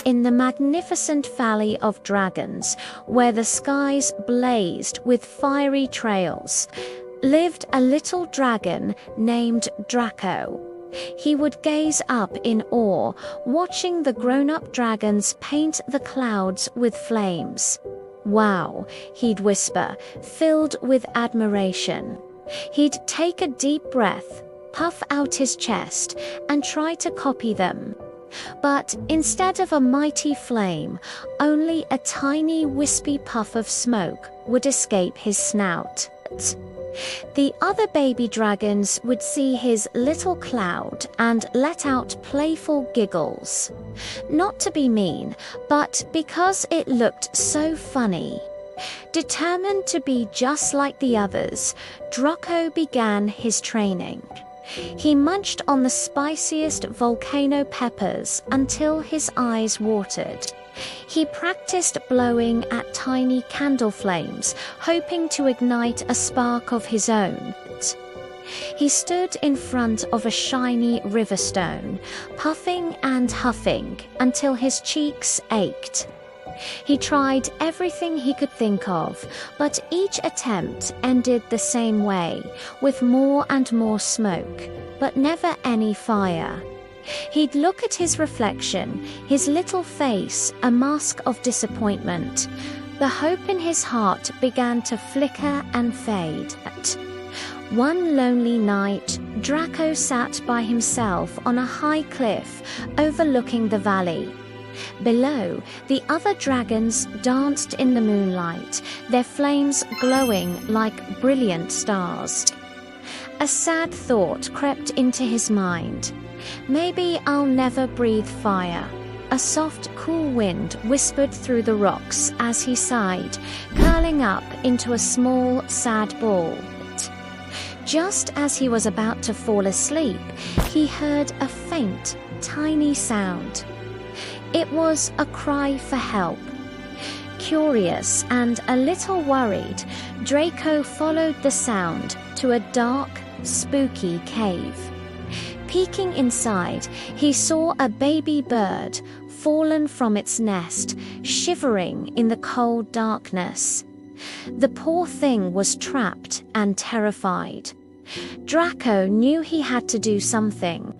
in the magnificent Valley of Dragons, where the skies blazed with fiery trails, lived a little dragon named Draco. He would gaze up in awe, watching the grown-up dragons paint the clouds with flames. "Wow," he'd whisper, filled with admiration. He'd take a deep breath, puff out his chest, and try to copy them. But instead of a mighty flame, only a tiny wispy puff of smoke would escape his snout. The other baby dragons would see his little cloud and let out playful giggles. Not to be mean, but because it looked so funny. Determined to be just like the others, Draco began his training. He munched on the spiciest volcano peppers until his eyes watered. He practiced blowing at tiny candle flames, hoping to ignite a spark of his own. He stood in front of a shiny river stone, puffing and huffing until his cheeks ached. He tried everything he could think of, but each attempt ended the same way, with more and more smoke, but never any fire. He'd look at his reflection, his little face a mask of disappointment. The hope in his heart began to flicker and fade. One lonely night, Draco sat by himself on a high cliff overlooking the valley. Below, the other dragons danced in the moonlight, their flames glowing like brilliant stars. A sad thought crept into his mind. "Maybe I'll never breathe fire." A soft, cool wind whispered through the rocks as he sighed, curling up into a small, sad ball. Just as he was about to fall asleep, he heard a faint, tiny sound. It was a cry for help. Curious and a little worried, Draco followed the sound to a dark, spooky cave. Peeking inside, he saw a baby bird fallen from its nest, shivering in the cold darkness. The poor thing was trapped and terrified. Draco knew he had to do something.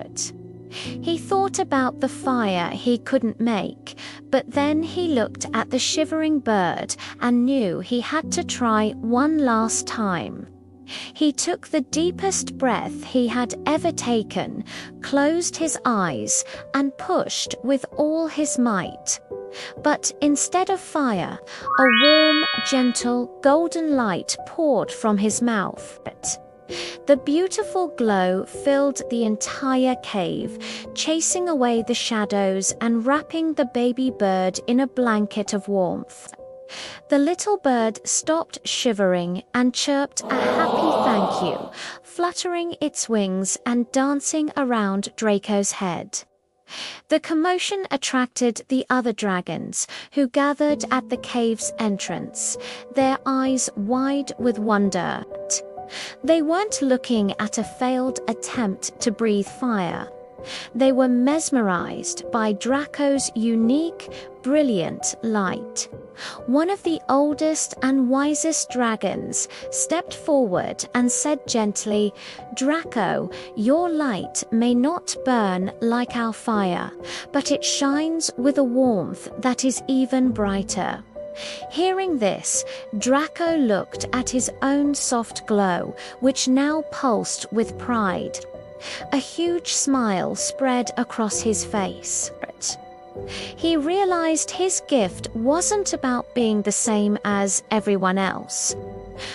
He thought about the fire he couldn't make, but then he looked at the shivering bird and knew he had to try one last time. He took the deepest breath he had ever taken, closed his eyes, and pushed with all his might. But instead of fire, a warm, gentle, golden light poured from his mouth. The beautiful glow filled the entire cave, chasing away the shadows and wrapping the baby bird in a blanket of warmth. The little bird stopped shivering and chirped a happy thank you, fluttering its wings and dancing around Draco's head. The commotion attracted the other dragons, who gathered at the cave's entrance, their eyes wide with wonder. They weren't looking at a failed attempt to breathe fire. They were mesmerized by Draco's unique, brilliant light. One of the oldest and wisest dragons stepped forward and said gently, "Draco, your light may not burn like our fire, but it shines with a warmth that is even brighter." Hearing this, Draco looked at his own soft glow, which now pulsed with pride. A huge smile spread across his face. He realized his gift wasn't about being the same as everyone else.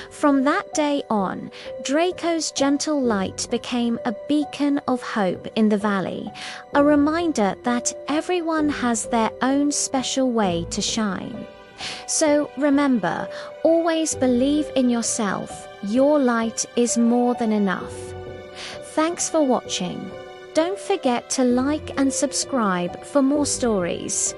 From that day on, Draco's gentle light became a beacon of hope in the valley, a reminder that everyone has their own special way to shine. So remember, always believe in yourself. Your light is more than enough. Thanks for watching. Don't forget to like and subscribe for more stories.